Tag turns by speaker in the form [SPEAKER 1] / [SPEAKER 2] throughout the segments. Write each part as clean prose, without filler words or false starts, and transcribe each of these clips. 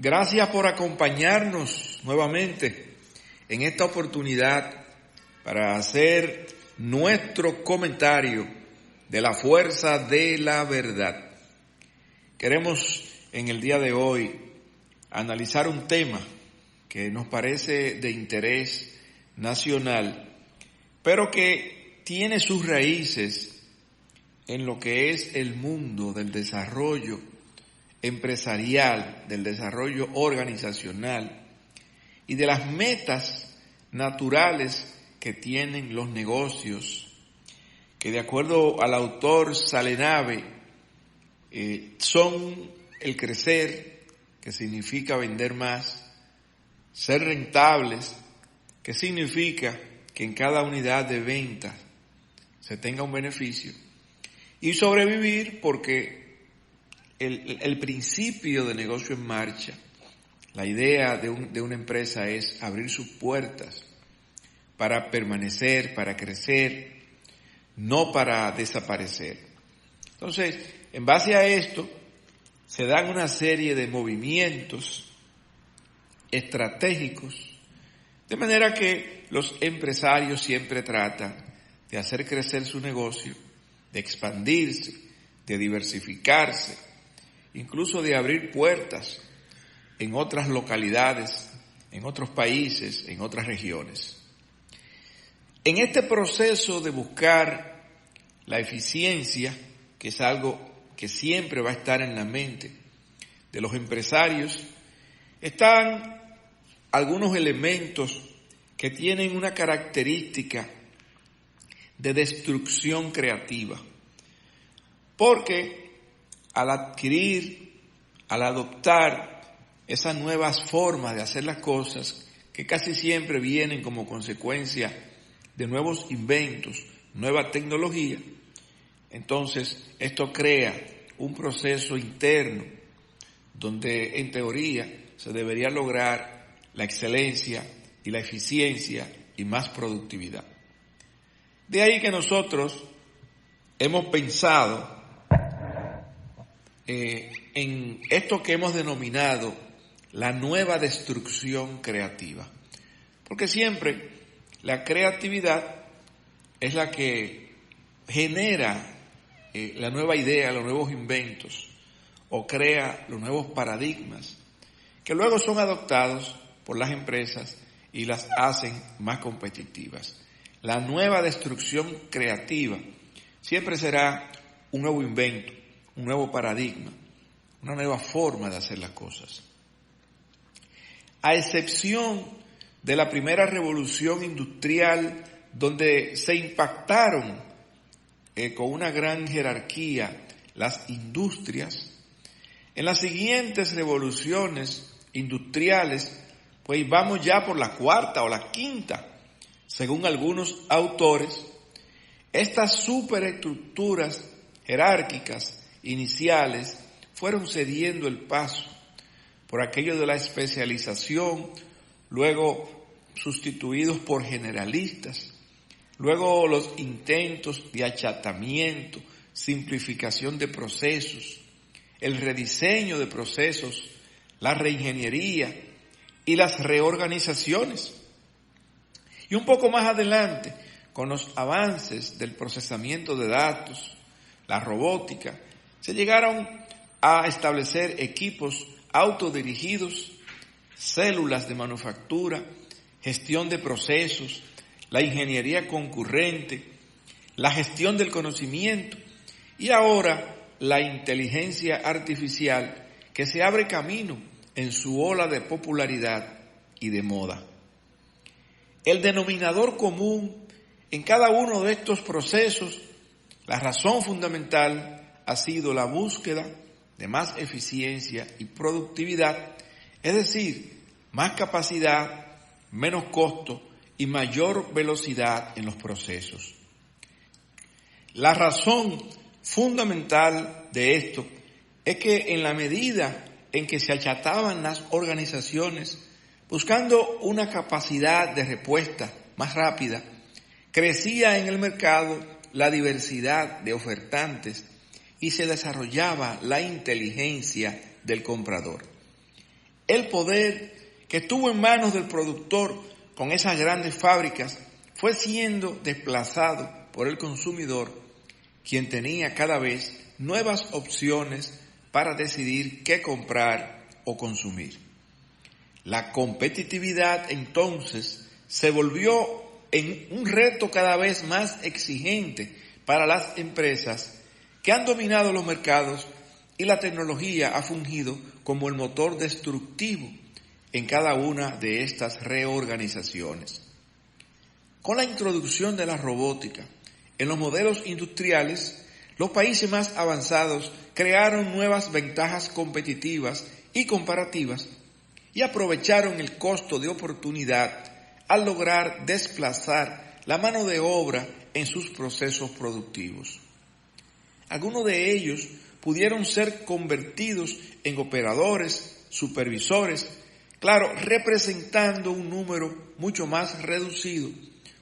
[SPEAKER 1] Gracias por acompañarnos nuevamente en esta oportunidad para hacer nuestro comentario de la fuerza de la verdad. Queremos en el día de hoy analizar un tema que nos parece de interés nacional, pero que tiene sus raíces en lo que es el mundo del desarrollo empresarial, del desarrollo organizacional y de las metas naturales que tienen los negocios, que de acuerdo al autor Salenave son el crecer, que significa vender más, ser rentables, que significa que en cada unidad de venta se tenga un beneficio, y sobrevivir porque el principio de negocio en marcha, la idea de una empresa es abrir sus puertas para permanecer, para crecer, no para desaparecer. Entonces, en base a esto, se dan una serie de movimientos estratégicos, de manera que los empresarios siempre tratan de hacer crecer su negocio, de expandirse, de diversificarse, incluso de abrir puertas en otras localidades, en otros países, en otras regiones. En este proceso de buscar la eficiencia, que es algo que siempre va a estar en la mente de los empresarios, están algunos elementos que tienen una característica de destrucción creativa, porque al adquirir, al adoptar esas nuevas formas de hacer las cosas, que casi siempre vienen como consecuencia de nuevos inventos, nueva tecnología, entonces esto crea un proceso interno donde en teoría se debería lograr la excelencia y la eficiencia y más productividad. De ahí que nosotros hemos pensado en esto que hemos denominado la nueva destrucción creativa. Porque siempre la creatividad es la que genera la nueva idea, los nuevos inventos, o crea los nuevos paradigmas, que luego son adoptados por las empresas y las hacen más competitivas. La nueva destrucción creativa siempre será un nuevo invento, un nuevo paradigma, una nueva forma de hacer las cosas. A excepción de la primera revolución industrial, donde se impactaron con una gran jerarquía las industrias, en las siguientes revoluciones industriales, pues vamos ya por la cuarta o la quinta, según algunos autores, estas superestructuras jerárquicas iniciales fueron cediendo el paso por aquello de la especialización, luego sustituidos por generalistas, luego los intentos de achatamiento, simplificación de procesos, el rediseño de procesos, la reingeniería y las reorganizaciones. Y un poco más adelante, con los avances del procesamiento de datos, la robótica, se llegaron a establecer equipos autodirigidos, células de manufactura, gestión de procesos, la ingeniería concurrente, la gestión del conocimiento y ahora la inteligencia artificial, que se abre camino en su ola de popularidad y de moda. El denominador común en cada uno de estos procesos, la razón fundamental ha sido la búsqueda de más eficiencia y productividad, es decir, más capacidad, menos costo y mayor velocidad en los procesos. La razón fundamental de esto es que en la medida en que se achataban las organizaciones buscando una capacidad de respuesta más rápida, crecía en el mercado la diversidad de ofertantes y se desarrollaba la inteligencia del comprador. el poder que estuvo en manos del productor con esas grandes fábricas fue siendo desplazado por el consumidor, quien tenía cada vez nuevas opciones para decidir qué comprar o consumir. La competitividad entonces se volvió en un reto cada vez más exigente para las empresas que han dominado los mercados, y la tecnología ha fungido como el motor destructivo en cada una de estas reorganizaciones. Con la introducción de la robótica en los modelos industriales, los países más avanzados crearon nuevas ventajas competitivas y comparativas y aprovecharon el costo de oportunidad al lograr desplazar la mano de obra en sus procesos productivos. Algunos de ellos pudieron ser convertidos en operadores, supervisores, claro, representando un número mucho más reducido,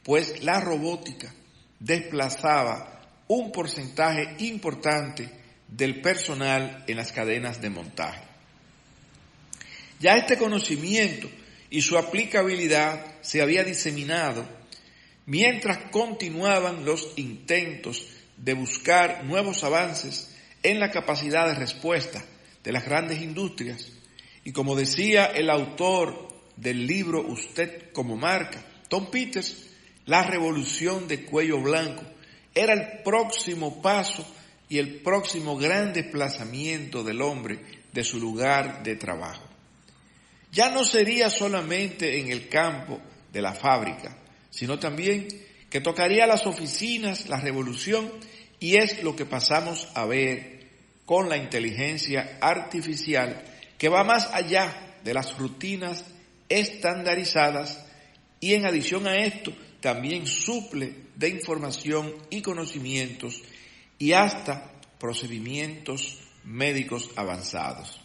[SPEAKER 1] pues la robótica desplazaba un porcentaje importante del personal en las cadenas de montaje. Ya este conocimiento y su aplicabilidad se había diseminado mientras continuaban los intentos de buscar nuevos avances en la capacidad de respuesta de las grandes industrias. Y como decía el autor del libro Usted como marca, Tom Peters, la revolución de cuello blanco era el próximo paso y el próximo gran desplazamiento del hombre de su lugar de trabajo. Ya no sería solamente en el campo de la fábrica, sino también que tocaría las oficinas, la revolución, y es lo que pasamos a ver con la inteligencia artificial, que va más allá de las rutinas estandarizadas y en adición a esto también suple de información y conocimientos y hasta procedimientos médicos avanzados.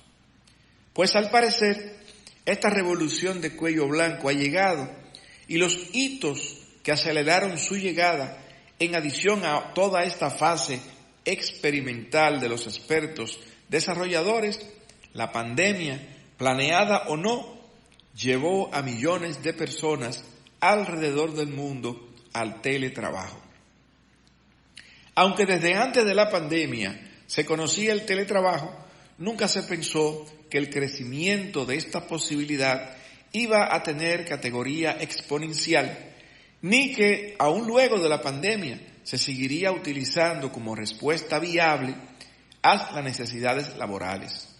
[SPEAKER 1] Pues al parecer esta revolución de cuello blanco ha llegado, y los hitos que aceleraron su llegada, en adición a toda esta fase experimental de los expertos desarrolladores, la pandemia, planeada o no, llevó a millones de personas alrededor del mundo al teletrabajo. Aunque desde antes de la pandemia se conocía el teletrabajo, nunca se pensó que el crecimiento de esta posibilidad iba a tener categoría exponencial, ni que aún luego de la pandemia se seguiría utilizando como respuesta viable a las necesidades laborales.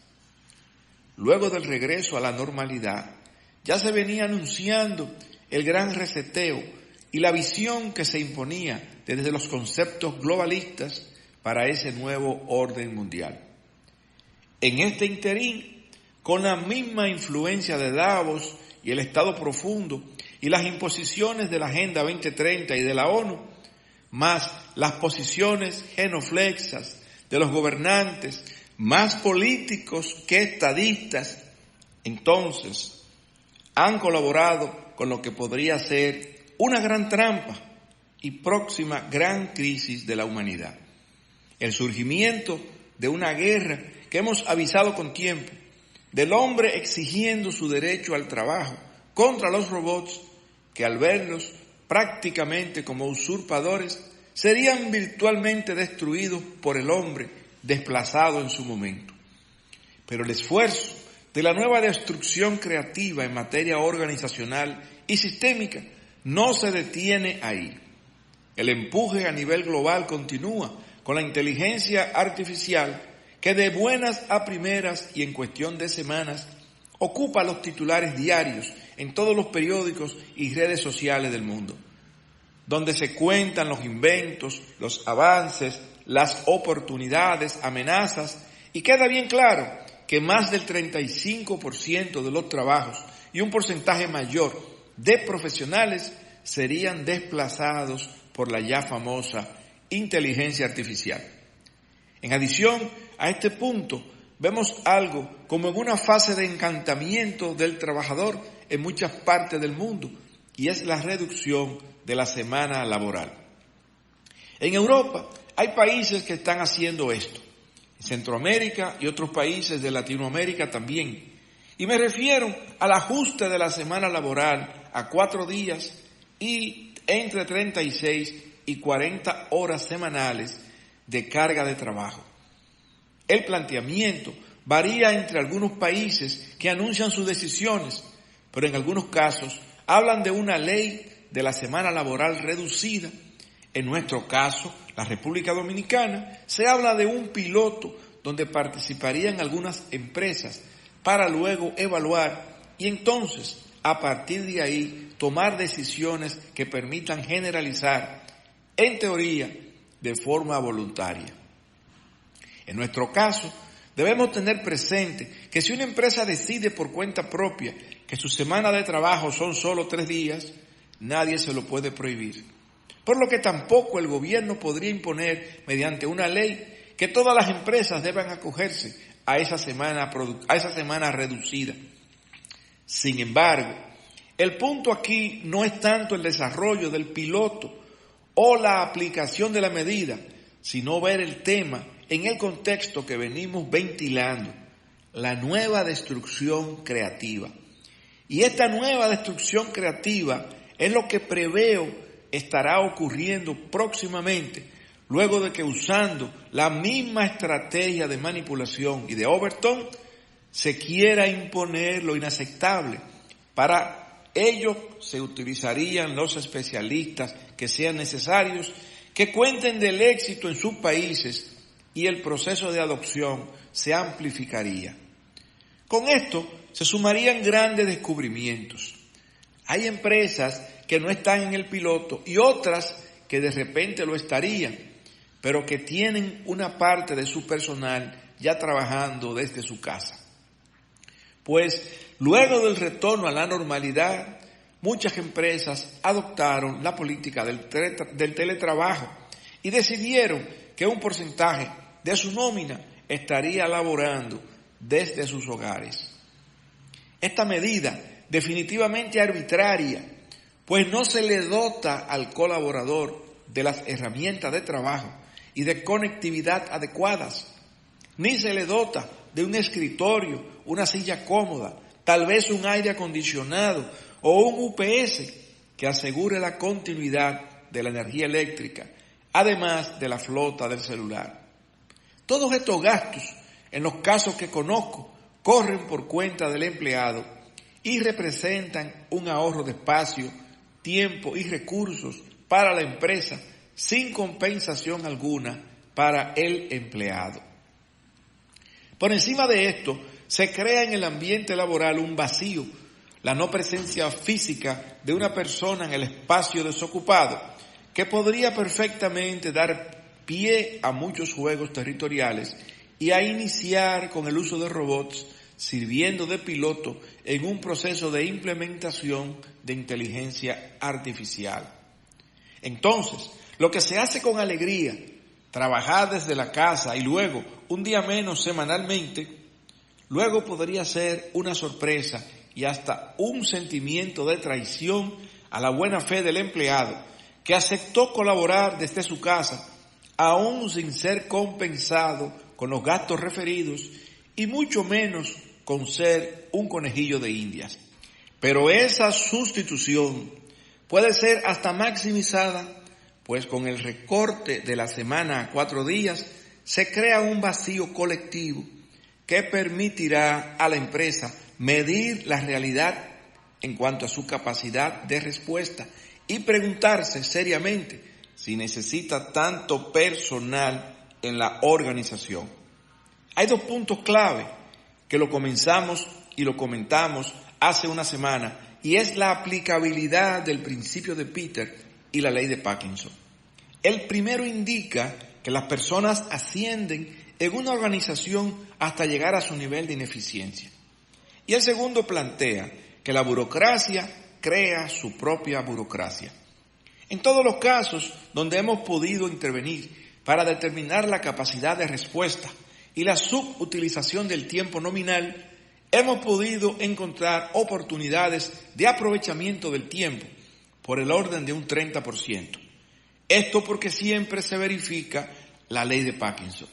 [SPEAKER 1] Luego del regreso a la normalidad, ya se venía anunciando el gran reseteo y la visión que se imponía desde los conceptos globalistas para ese nuevo orden mundial. En este interín, con la misma influencia de Davos y el Estado profundo y las imposiciones de la Agenda 2030 y de la ONU, más las posiciones genuflexas de los gobernantes, más políticos que estadistas, entonces han colaborado con lo que podría ser una gran trampa y próxima gran crisis de la humanidad. El surgimiento de una guerra que hemos avisado con tiempo, del hombre exigiendo su derecho al trabajo contra los robots que al verlos prácticamente como usurpadores serían virtualmente destruidos por el hombre desplazado en su momento. Pero el esfuerzo de la nueva destrucción creativa en materia organizacional y sistémica no se detiene ahí. El empuje a nivel global continúa con la inteligencia artificial que de buenas a primeras y en cuestión de semanas ocupa los titulares diarios en todos los periódicos y redes sociales del mundo, donde se cuentan los inventos, los avances, las oportunidades, amenazas, y queda bien claro que más del 35% de los trabajos y un porcentaje mayor de profesionales serían desplazados por la ya famosa inteligencia artificial. En adición a este punto, vemos algo como en una fase de encantamiento del trabajador en muchas partes del mundo, y es la reducción de la semana laboral. En Europa hay países que están haciendo esto, en Centroamérica y otros países de Latinoamérica también, Y me refiero al ajuste de la semana laboral a 4 días y entre 36 y 40 horas semanales de carga de trabajo. El planteamiento varía entre algunos países que anuncian sus decisiones, pero en algunos casos hablan de una ley de la semana laboral reducida. En nuestro caso, la República Dominicana, se habla de un piloto donde participarían algunas empresas para luego evaluar y entonces, a partir de ahí, tomar decisiones que permitan generalizar, en teoría, de forma voluntaria. En nuestro caso, debemos tener presente que si una empresa decide por cuenta propia que su semana de trabajo son solo 3 días, nadie se lo puede prohibir. Por lo que tampoco el gobierno podría imponer mediante una ley que todas las empresas deban acogerse a esa semana reducida. Sin embargo, el punto aquí no es tanto el desarrollo del piloto o la aplicación de la medida, sino ver el tema en el contexto que venimos ventilando, la nueva destrucción creativa. Y esta nueva destrucción creativa es lo que preveo estará ocurriendo próximamente, luego de que usando la misma estrategia de manipulación y de Overton, se quiera imponer lo inaceptable. Para ello se utilizarían los especialistas que sean necesarios, que cuenten del éxito en sus países y el proceso de adopción se amplificaría. Con esto se sumarían grandes descubrimientos. Hay empresas que no están en el piloto y otras que de repente lo estarían, pero que tienen una parte de su personal ya trabajando desde su casa. Pues luego del retorno a la normalidad, muchas empresas adoptaron la política del teletrabajo y decidieron que un porcentaje de su nómina estaría laborando desde sus hogares. Esta medida definitivamente arbitraria, pues no se le dota al colaborador de las herramientas de trabajo y de conectividad adecuadas, ni se le dota de un escritorio, una silla cómoda, tal vez un aire acondicionado o un UPS que asegure la continuidad de la energía eléctrica, además de la flota del celular. Todos estos gastos, en los casos que conozco, corren por cuenta del empleado y representan un ahorro de espacio, tiempo y recursos para la empresa sin compensación alguna para el empleado. Por encima de esto, se crea en el ambiente laboral un vacío, la no presencia física de una persona en el espacio desocupado, que podría perfectamente dar pie a muchos juegos territoriales y a iniciar con el uso de robots sirviendo de piloto en un proceso de implementación de inteligencia artificial. Entonces, lo que se hace con alegría, trabajar desde la casa y luego un día menos semanalmente, luego podría ser una sorpresa y hasta un sentimiento de traición a la buena fe del empleado que aceptó colaborar desde su casa, aún sin ser compensado con los gastos referidos y mucho menos con ser un conejillo de Indias. Pero esa sustitución puede ser hasta maximizada, pues con el recorte de la semana a 4 días se crea un vacío colectivo que permitirá a la empresa medir la realidad en cuanto a su capacidad de respuesta y preguntarse seriamente si necesita tanto personal en la organización. Hay 2 puntos clave que lo comenzamos y lo comentamos hace una semana, y es la aplicabilidad del principio de Peter y la ley de Parkinson. El primero indica que las personas ascienden en una organización hasta llegar a su nivel de ineficiencia. Y el segundo plantea que la burocracia crea su propia burocracia. En todos los casos donde hemos podido intervenir para determinar la capacidad de respuesta y la subutilización del tiempo nominal, hemos podido encontrar oportunidades de aprovechamiento del tiempo por el orden de un 30%. Esto porque siempre se verifica la ley de Parkinson.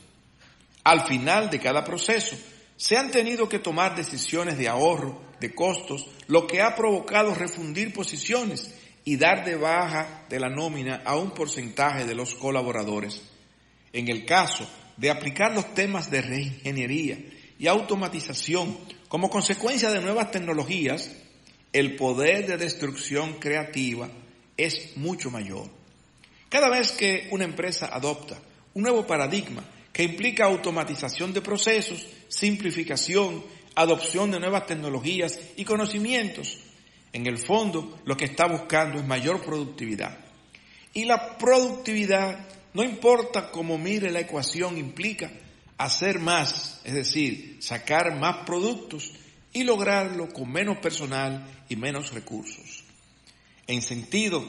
[SPEAKER 1] Al final de cada proceso se han tenido que tomar decisiones de ahorro, de costos, lo que ha provocado refundir posiciones y dar de baja de la nómina a un porcentaje de los colaboradores. En el caso de aplicar los temas de reingeniería y automatización como consecuencia de nuevas tecnologías, el poder de destrucción creativa es mucho mayor. Cada vez que una empresa adopta un nuevo paradigma que implica automatización de procesos, simplificación, adopción de nuevas tecnologías y conocimientos, en el fondo lo que está buscando es mayor productividad. Y la productividad, no importa cómo mire la ecuación, implica hacer más, es decir, sacar más productos y lograrlo con menos personal y menos recursos. El sentido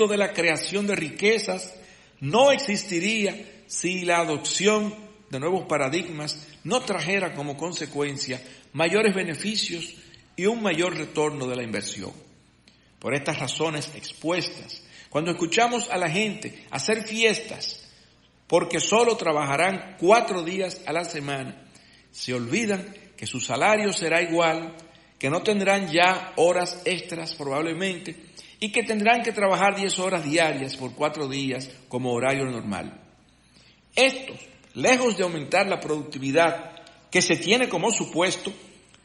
[SPEAKER 1] de la creación de riquezas no existiría si la adopción de nuevos paradigmas no trajera como consecuencia mayores beneficios y un mayor retorno de la inversión. Por estas razones expuestas, cuando escuchamos a la gente hacer fiestas porque solo trabajarán 4 días a la semana, se olvidan que su salario será igual, que no tendrán ya horas extras probablemente y que tendrán que trabajar 10 horas diarias por 4 días como horario normal. Estos, lejos de aumentar la productividad que se tiene como supuesto,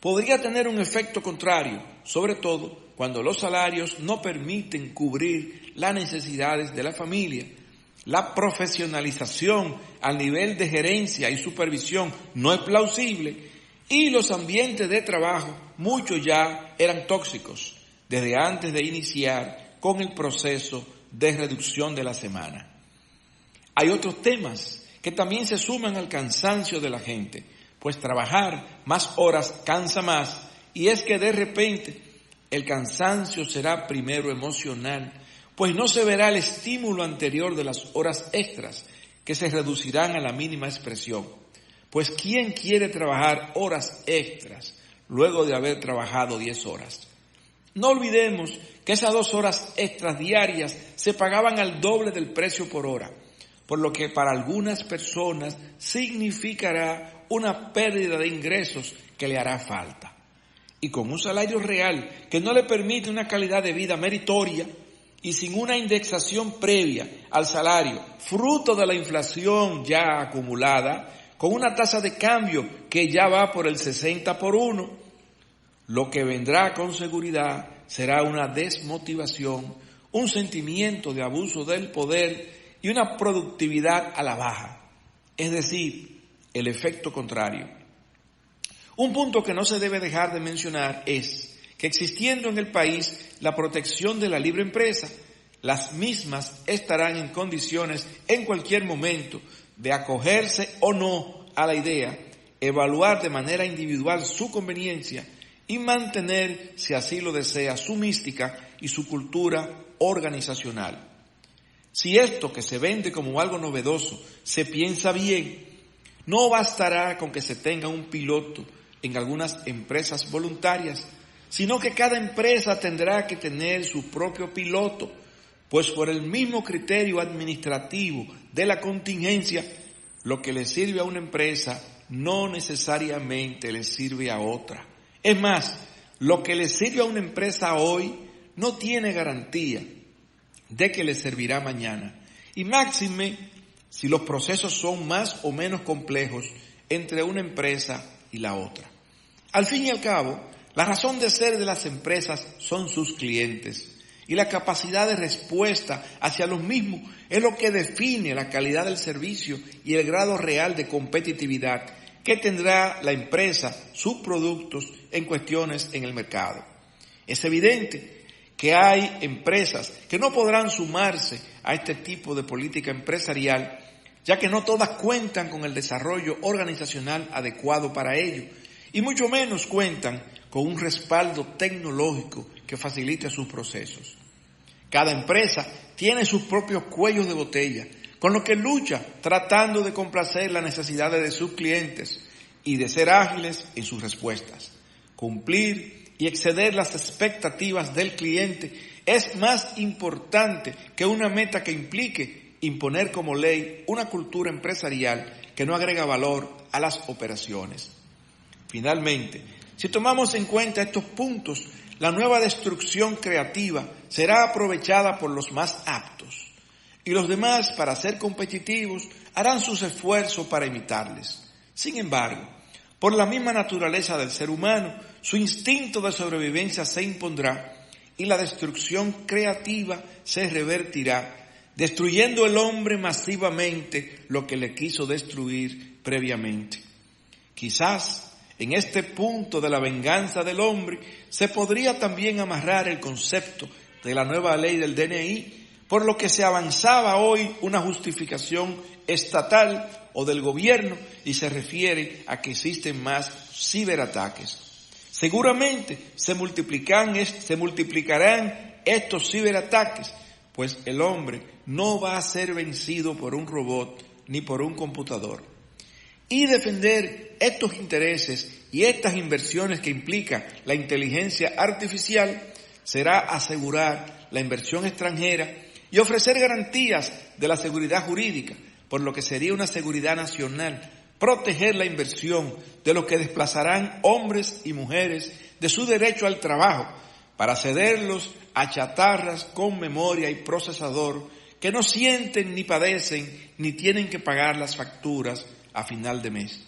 [SPEAKER 1] podría tener un efecto contrario, sobre todo cuando los salarios no permiten cubrir las necesidades de la familia. La profesionalización al nivel de gerencia y supervisión no es plausible y los ambientes de trabajo, muchos ya eran tóxicos desde antes de iniciar con el proceso de reducción de la semana. Hay otros temas que también se suman al cansancio de la gente, pues trabajar más horas cansa más, y es que de repente el cansancio será primero emocional, pues no se verá el estímulo anterior de las horas extras, que se reducirán a la mínima expresión. Pues ¿quién quiere trabajar horas extras luego de haber trabajado 10 horas? No olvidemos que esas 2 horas extras diarias se pagaban al doble del precio por hora, por lo que para algunas personas significará una pérdida de ingresos que le hará falta. Y con un salario real que no le permite una calidad de vida meritoria y sin una indexación previa al salario, fruto de la inflación ya acumulada, con una tasa de cambio que ya va por el 60-1, lo que vendrá con seguridad será una desmotivación, un sentimiento de abuso del poder y una productividad a la baja, es decir, el efecto contrario. Un punto que no se debe dejar de mencionar es que existiendo en el país la protección de la libre empresa, las mismas estarán en condiciones en cualquier momento de acogerse o no a la idea, evaluar de manera individual su conveniencia y mantener, si así lo desea, su mística y su cultura organizacional. Si esto que se vende como algo novedoso se piensa bien, no bastará con que se tenga un piloto en algunas empresas voluntarias, sino que cada empresa tendrá que tener su propio piloto, pues por el mismo criterio administrativo de la contingencia, lo que le sirve a una empresa no necesariamente le sirve a otra. Es más, lo que le sirve a una empresa hoy no tiene garantía de que le servirá mañana. Y máxime si los procesos son más o menos complejos entre una empresa y la otra. Al fin y al cabo, la razón de ser de las empresas son sus clientes y la capacidad de respuesta hacia los mismos es lo que define la calidad del servicio y el grado real de competitividad que tendrá la empresa, sus productos en cuestiones en el mercado. Es evidente que hay empresas que no podrán sumarse a este tipo de política empresarial, ya que no todas cuentan con el desarrollo organizacional adecuado para ello, y mucho menos cuentan con un respaldo tecnológico que facilite sus procesos. Cada empresa tiene sus propios cuellos de botella, con lo que lucha tratando de complacer las necesidades de sus clientes y de ser ágiles en sus respuestas. Cumplir y exceder las expectativas del cliente es más importante que una meta que implique imponer como ley una cultura empresarial que no agrega valor a las operaciones. Finalmente, si tomamos en cuenta estos puntos, la nueva destrucción creativa será aprovechada por los más aptos, y los demás, para ser competitivos, harán sus esfuerzos para imitarles. Sin embargo, por la misma naturaleza del ser humano, su instinto de sobrevivencia se impondrá y la destrucción creativa se revertirá, destruyendo el hombre masivamente lo que le quiso destruir previamente. Quizás en este punto de la venganza del hombre se podría también amarrar el concepto de la nueva ley del DNI, por lo que se avanzaba hoy una justificación estatal o del gobierno y se refiere a que existen más ciberataques. Seguramente se multiplicarán estos ciberataques, pues el hombre no va a ser vencido por un robot ni por un computador. Y defender estos intereses y estas inversiones que implica la inteligencia artificial será asegurar la inversión extranjera y ofrecer garantías de la seguridad jurídica, por lo que sería una seguridad nacional, proteger la inversión de los que desplazarán hombres y mujeres de su derecho al trabajo para cederlos a chatarras con memoria y procesador que no sienten ni padecen ni tienen que pagar las facturas a final de mes.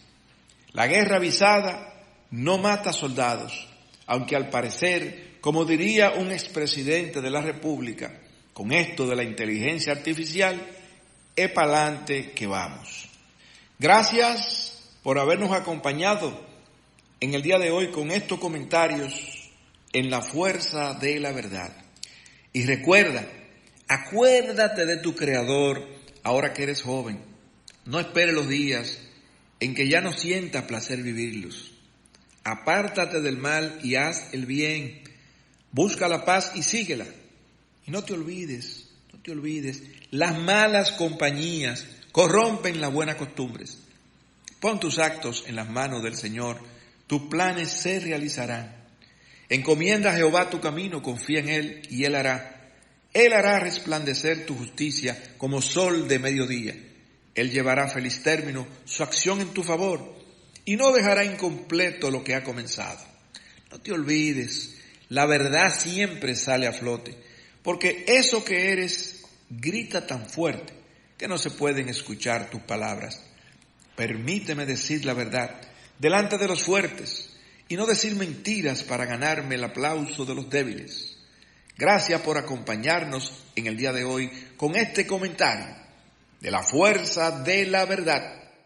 [SPEAKER 1] La guerra avisada no mata soldados, aunque al parecer, como diría un expresidente de la República, con esto de la inteligencia artificial, es pa'lante que vamos. Gracias por habernos acompañado en el día de hoy con estos comentarios en la fuerza de la verdad. Y recuerda, acuérdate de tu Creador ahora que eres joven. No esperes los días en que ya no sientas placer vivirlos. Apártate del mal y haz el bien. Busca la paz y síguela. Y no te olvides, las malas compañías corrompen las buenas costumbres. Pon tus actos en las manos del Señor, tus planes se realizarán. Encomienda a Jehová tu camino, confía en Él y Él hará. Él hará resplandecer tu justicia como sol de mediodía. Él llevará a feliz término su acción en tu favor y no dejará incompleto lo que ha comenzado. No te olvides, la verdad siempre sale a flote. Porque eso que eres grita tan fuerte que no se pueden escuchar tus palabras. Permíteme decir la verdad delante de los fuertes y no decir mentiras para ganarme el aplauso de los débiles. Gracias por acompañarnos en el día de hoy con este comentario de la fuerza de la verdad.